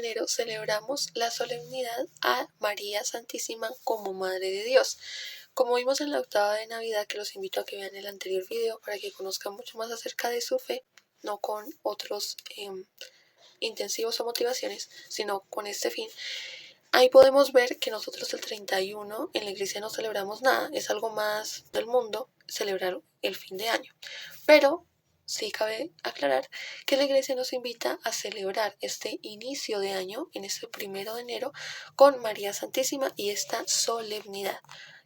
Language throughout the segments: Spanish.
enero celebramos la solemnidad a María Santísima como Madre de Dios. Como vimos en la octava de Navidad, que los invito a que vean el anterior video para que conozcan mucho más acerca de su fe, no con otros intensivos o motivaciones, sino con este fin. Ahí podemos ver que nosotros el 31 en la iglesia no celebramos nada, es algo más del mundo celebrar el fin de año. Pero sí cabe aclarar que la iglesia nos invita a celebrar este inicio de año, en este 1 de enero, con María Santísima y esta solemnidad.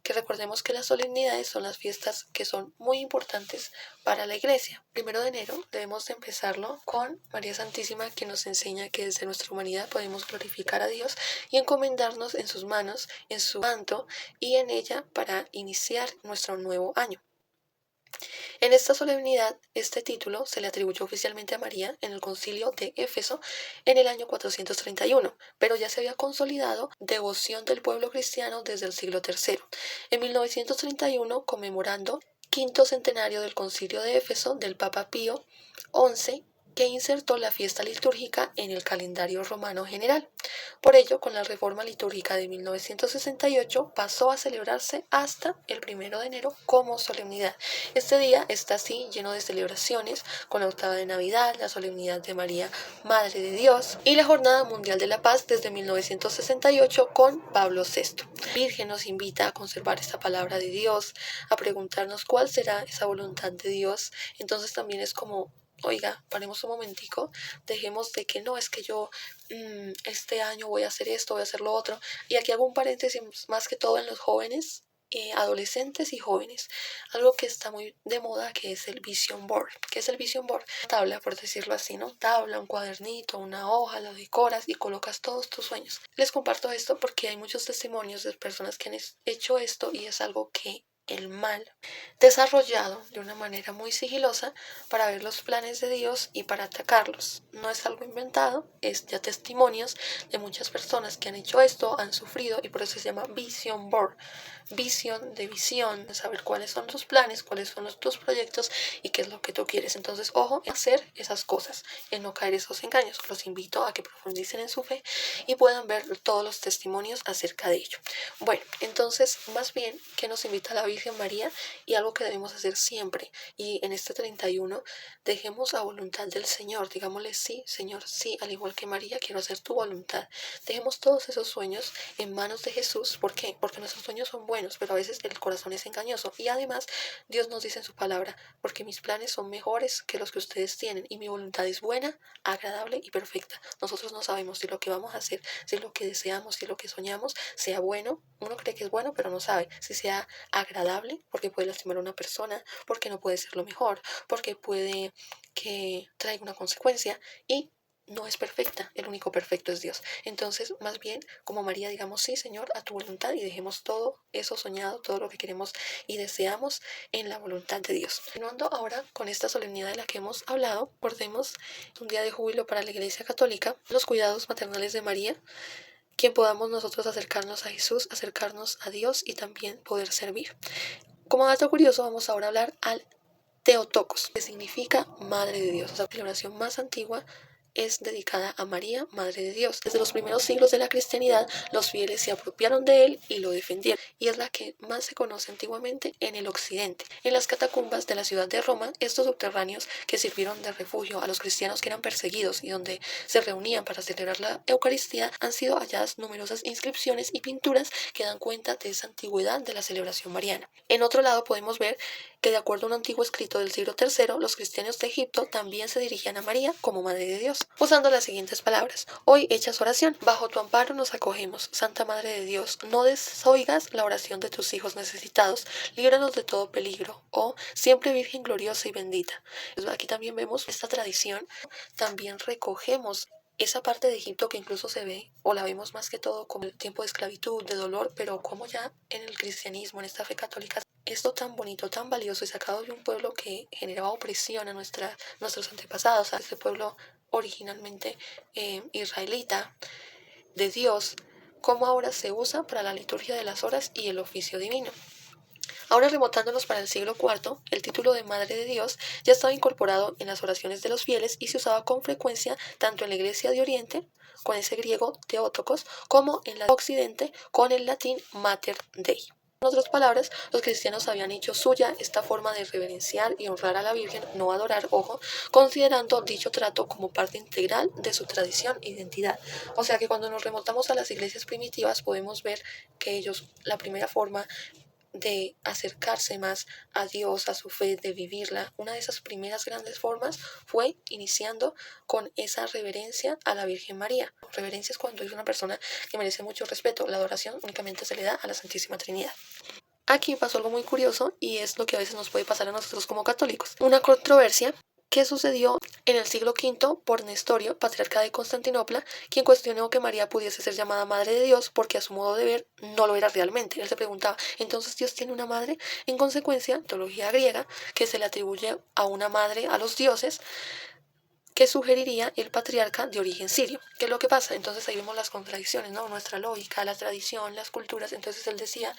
Que recordemos que las solemnidades son las fiestas que son muy importantes para la iglesia. 1 de enero debemos de empezarlo con María Santísima, que nos enseña que desde nuestra humanidad podemos glorificar a Dios y encomendarnos en sus manos, en su manto y en ella para iniciar nuestro nuevo año. En esta solemnidad, este título se le atribuyó oficialmente a María en el concilio de Éfeso en el año 431, pero ya se había consolidado devoción del pueblo cristiano desde el siglo III. En 1931, conmemorando quinto centenario del concilio de Éfeso del Papa Pío XI, que insertó la fiesta litúrgica en el calendario romano general. Por ello, con la reforma litúrgica de 1968 pasó a celebrarse hasta el 1 de enero como solemnidad. Este día está así lleno de celebraciones, con la octava de Navidad, la solemnidad de María, Madre de Dios, y la Jornada Mundial de la Paz desde 1968 con Pablo VI. La Virgen nos invita a conservar esta palabra de Dios, a preguntarnos cuál será esa voluntad de Dios. Entonces también es como, oiga, paremos un momentico, dejemos de que no, es que yo este año voy a hacer esto, voy a hacer lo otro. Y aquí hago un paréntesis más que todo en los jóvenes, adolescentes y jóvenes. Algo que está muy de moda, que es el Vision Board. ¿Qué es el Vision Board? Tabla, por decirlo así, ¿no? Tabla, un cuadernito, una hoja, lo decoras y colocas todos tus sueños. Les comparto esto porque hay muchos testimonios de personas que han hecho esto y es algo que el mal desarrollado de una manera muy sigilosa para ver los planes de Dios y para atacarlos. No es algo inventado, es ya testimonios de muchas personas que han hecho esto, han sufrido, y por eso se llama Vision Board. Visión de visión, de saber cuáles son tus planes, cuáles son tus proyectos y qué es lo que tú quieres. Entonces, ojo en hacer esas cosas, en no caer en esos engaños. Los invito a que profundicen en su fe y puedan ver todos los testimonios acerca de ello. Bueno, entonces, más bien, ¿qué nos invita la Virgen María? Y algo que debemos hacer siempre, y en este 31, dejemos a voluntad del Señor, digámosle sí, Señor, sí, al igual que María, quiero hacer tu voluntad. Dejemos todos esos sueños en manos de Jesús. ¿Por qué? Porque nuestros sueños son buenos, pero a veces el corazón es engañoso. Y además, Dios nos dice en su palabra, porque mis planes son mejores que los que ustedes tienen, y mi voluntad es buena, agradable y perfecta. Nosotros no sabemos si lo que vamos a hacer, si lo que deseamos, si lo que soñamos, sea bueno. Uno cree que es bueno, pero no sabe si sea agradable, porque puede lastimar a una persona, porque no puede ser lo mejor, porque puede que traiga una consecuencia, y no es perfecta, el único perfecto es Dios. Entonces, más bien, como María, digamos sí, Señor, a tu voluntad, y dejemos todo eso soñado, todo lo que queremos y deseamos en la voluntad de Dios. Continuando ahora con esta solemnidad de la que hemos hablado, recordemos un día de júbilo para la Iglesia Católica, los cuidados maternales de María, que podamos nosotros acercarnos a Jesús, acercarnos a Dios y también poder servir. Como dato curioso, vamos ahora a hablar al Theotokos, que significa Madre de Dios. La celebración más antigua es dedicada a María, Madre de Dios. Desde los primeros siglos de la cristianidad, los fieles se apropiaron de él y lo defendieron, y es la que más se conoce antiguamente en el occidente. En las catacumbas de la ciudad de Roma, estos subterráneos que sirvieron de refugio a los cristianos que eran perseguidos y donde se reunían para celebrar la Eucaristía, han sido halladas numerosas inscripciones y pinturas que dan cuenta de esa antigüedad de la celebración mariana. En otro lado podemos ver que, de acuerdo a un antiguo escrito del siglo III, los cristianos de Egipto también se dirigían a María como Madre de Dios, usando las siguientes palabras: hoy echas oración, bajo tu amparo nos acogemos, Santa Madre de Dios, no desoigas la oración de tus hijos necesitados, líbranos de todo peligro, oh siempre Virgen gloriosa y bendita. Aquí también vemos esta tradición, también recogemos esa parte de Egipto que incluso se ve, o la vemos más que todo como el tiempo de esclavitud, de dolor, pero como ya en el cristianismo, en esta fe católica, esto tan bonito, tan valioso y sacado de un pueblo que generaba opresión a nuestros antepasados, a ese pueblo originalmente israelita, de Dios, como ahora se usa para la liturgia de las horas y el oficio divino. Ahora remontándonos para el siglo IV, el título de Madre de Dios ya estaba incorporado en las oraciones de los fieles y se usaba con frecuencia tanto en la Iglesia de Oriente, con ese griego Theotokos, como en la de Occidente, con el latín Mater Dei. En otras palabras, los cristianos habían hecho suya esta forma de reverenciar y honrar a la Virgen, no adorar, ojo, considerando dicho trato como parte integral de su tradición e identidad. O sea que cuando nos remontamos a las iglesias primitivas podemos ver que ellos, la primera forma de acercarse más a Dios, a su fe, de vivirla, una de esas primeras grandes formas fue iniciando con esa reverencia a la Virgen María. Reverencia es cuando es una persona que merece mucho respeto. La adoración únicamente se le da a la Santísima Trinidad. Aquí pasó algo muy curioso y es lo que a veces nos puede pasar a nosotros como católicos. Una controversia que sucedió en el siglo V por Nestorio, patriarca de Constantinopla, quien cuestionó que María pudiese ser llamada Madre de Dios porque a su modo de ver no lo era realmente. Él se preguntaba, ¿entonces Dios tiene una madre? En consecuencia, teología griega, que se le atribuye a una madre a los dioses, que sugeriría el patriarca de origen sirio. ¿Qué es lo que pasa? Entonces ahí vemos las contradicciones, ¿no? Nuestra lógica, la tradición, las culturas. Entonces él decía,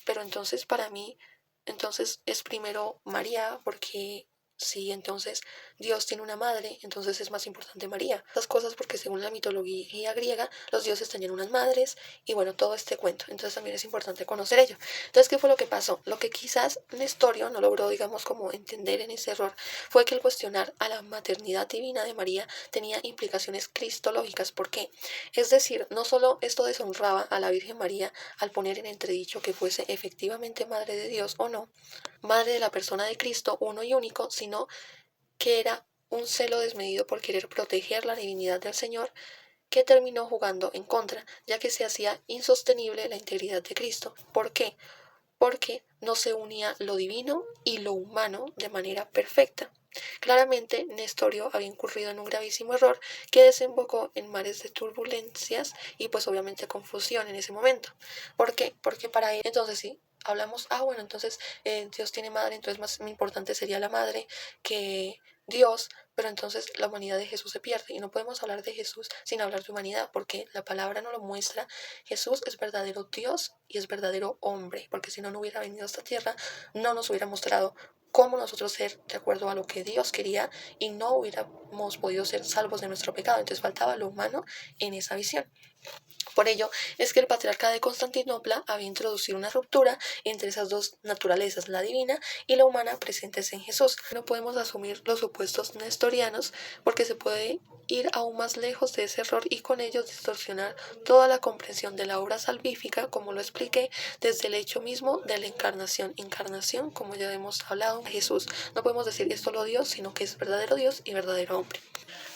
pero entonces para mí, entonces es primero María, porque si entonces Dios tiene una madre, entonces es más importante María. Estas cosas porque según la mitología griega, los dioses tenían unas madres y bueno, todo este cuento. Entonces también es importante conocer ello. Entonces, ¿qué fue lo que pasó? Lo que quizás Nestorio no logró, digamos, como entender en ese error, fue que el cuestionar a la maternidad divina de María tenía implicaciones cristológicas. ¿Por qué? Es decir, no solo esto deshonraba a la Virgen María al poner en entredicho que fuese efectivamente Madre de Dios o no, Madre de la persona de Cristo uno y único, sino que era un celo desmedido por querer proteger la divinidad del Señor, que terminó jugando en contra, ya que se hacía insostenible la integridad de Cristo. ¿Por qué? Porque no se unía lo divino y lo humano de manera perfecta. Claramente, Nestorio había incurrido en un gravísimo error que desembocó en mares de turbulencias y pues obviamente confusión en ese momento. ¿Por qué? Porque para él, entonces sí, hablamos, bueno, entonces Dios tiene madre, entonces más importante sería la madre que Dios, pero entonces la humanidad de Jesús se pierde y no podemos hablar de Jesús sin hablar de humanidad, porque la palabra nos lo muestra. Jesús es verdadero Dios y es verdadero hombre, porque si no, no hubiera venido a esta tierra, no nos hubiera mostrado cómo nosotros ser de acuerdo a lo que Dios quería y no hubiéramos podido ser salvos de nuestro pecado. Entonces faltaba lo humano en esa visión. Por ello es que el patriarca de Constantinopla había introducido una ruptura entre esas dos naturalezas, la divina y la humana, presentes en Jesús. No podemos asumir los supuestos nestorianos porque se puede ir aún más lejos de ese error y con ello distorsionar toda la comprensión de la obra salvífica, como lo expliqué, desde el hecho mismo de la encarnación. Encarnación, como ya hemos hablado, Jesús. No podemos decir esto lo Dios, sino que es verdadero Dios y verdadero hombre.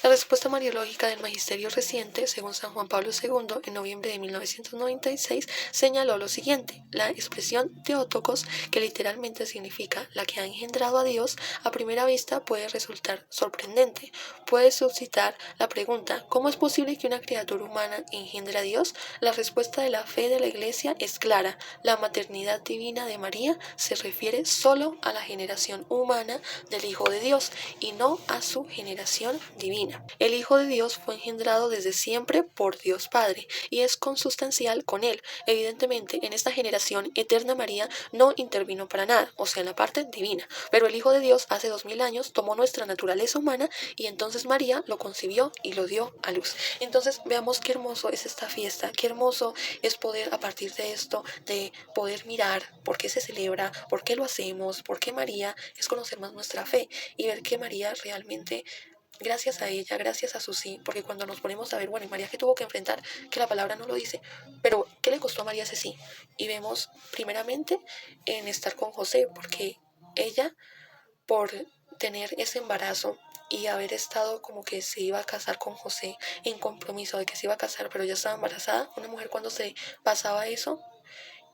La respuesta mariológica del Magisterio reciente, según San Juan Pablo II, en noviembre de 1996, señaló lo siguiente: la expresión Theotokos, que literalmente significa la que ha engendrado a Dios, a primera vista puede resultar sorprendente. Puede suscitar la pregunta: ¿cómo es posible que una criatura humana engendre a Dios? La respuesta de la fe de la Iglesia es clara: la maternidad divina de María se refiere solo a la generación humana del Hijo de Dios y no a su generación divina. El Hijo de Dios fue engendrado desde siempre por Dios Padre y es consustancial con él. Evidentemente, en esta generación eterna María no intervino para nada, o sea, en la parte divina, pero el Hijo de Dios hace 2000 años tomó nuestra naturaleza humana y entonces María lo concibió y lo dio a luz. Entonces veamos qué hermoso es esta fiesta, qué hermoso es poder a partir de esto, de poder mirar por qué se celebra, por qué lo hacemos, por qué María, es conocer más nuestra fe y ver que María realmente, gracias a ella, gracias a su sí, porque cuando nos ponemos a ver, bueno, ¿y María qué tuvo que enfrentar? Que la palabra no lo dice, pero ¿qué le costó a María ese sí? Y vemos primeramente en estar con José, porque ella, por tener ese embarazo y haber estado como que se iba a casar con José en compromiso de que se iba a casar, pero ya estaba embarazada, una mujer cuando se pasaba eso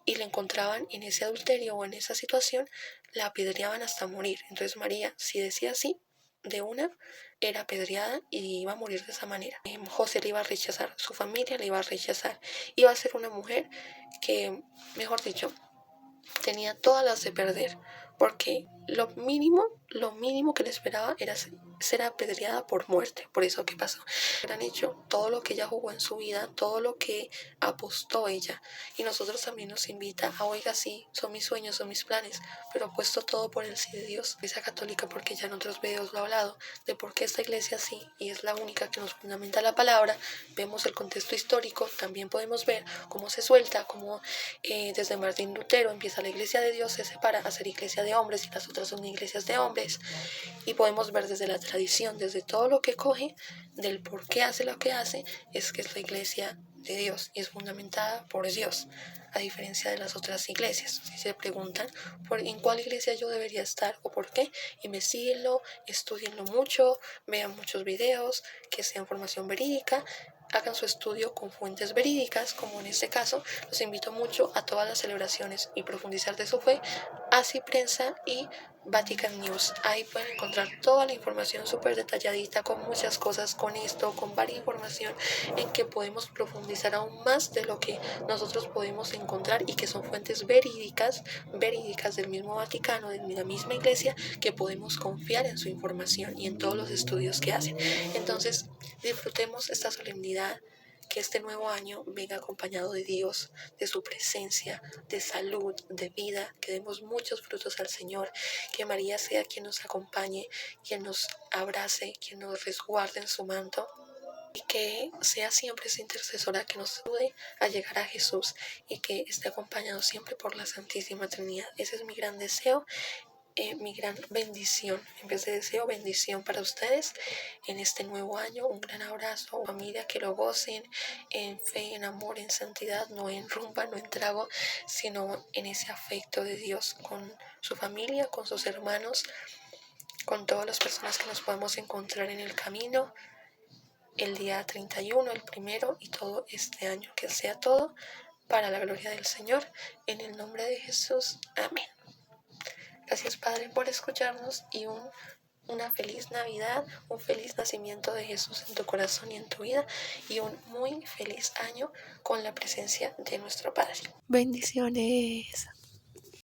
y le encontraban en ese adulterio o en esa situación, la apedreaban hasta morir. Entonces María, si decía sí, de una, era apedreada y iba a morir de esa manera. José le iba a rechazar, su familia le iba a rechazar. Iba a ser una mujer que, mejor dicho, tenía todas las de perder, porque lo mínimo lo mínimo que le esperaba era ser apedreada por muerte. Por eso, ¿qué pasó? Han hecho todo lo que ella jugó en su vida, todo lo que apostó ella. Y nosotros también nos invita a, oiga, sí, son mis sueños, son mis planes, pero apuesto todo por el sí de Dios. Iglesia católica, porque ya en otros videos lo he hablado, de por qué esta iglesia sí, y es la única que nos fundamenta la palabra. Vemos el contexto histórico, también podemos ver cómo se suelta, cómo desde Martín Lutero empieza la iglesia de Dios, se separa a ser iglesia de hombres y las otras son iglesias de hombres, y podemos ver desde la tradición, desde todo lo que coge, del por qué hace lo que hace, es que es la iglesia de Dios y es fundamentada por Dios, a diferencia de las otras iglesias. Si se preguntan en cuál iglesia yo debería estar o por qué, investíguenlo, estudienlo mucho, vean muchos videos, que sean formación verídica, hagan su estudio con fuentes verídicas, como en este caso. Los invito mucho a todas las celebraciones y profundizar de su fe, Así Prensa y Vatican News. Ahí pueden encontrar toda la información súper detalladita, con muchas cosas, con esto, con varias información en que podemos profundizar aún más de lo que nosotros podemos encontrar, y que son fuentes verídicas del mismo Vaticano, de la misma iglesia, que podemos confiar en su información y en todos los estudios que hacen. Entonces, disfrutemos esta solemnidad, que este nuevo año venga acompañado de Dios, de su presencia, de salud, de vida, que demos muchos frutos al Señor, que María sea quien nos acompañe, quien nos abrace, quien nos resguarde en su manto, y que sea siempre esa intercesora que nos ayude a llegar a Jesús, y que esté acompañado siempre por la Santísima Trinidad. Ese es mi gran deseo, mi gran bendición. En vez de deseo, bendición para ustedes en este nuevo año. Un gran abrazo, familia, que lo gocen en fe, en amor, en santidad, no en rumba, no en trago, sino en ese afecto de Dios con su familia, con sus hermanos, con todas las personas que nos podemos encontrar en el camino, el día 31, el primero, y todo este año. Que sea todo para la gloria del Señor, en el nombre de Jesús. Amén. Gracias, Padre, por escucharnos, y una feliz Navidad, un feliz nacimiento de Jesús en tu corazón y en tu vida, y un muy feliz año con la presencia de nuestro Padre. Bendiciones.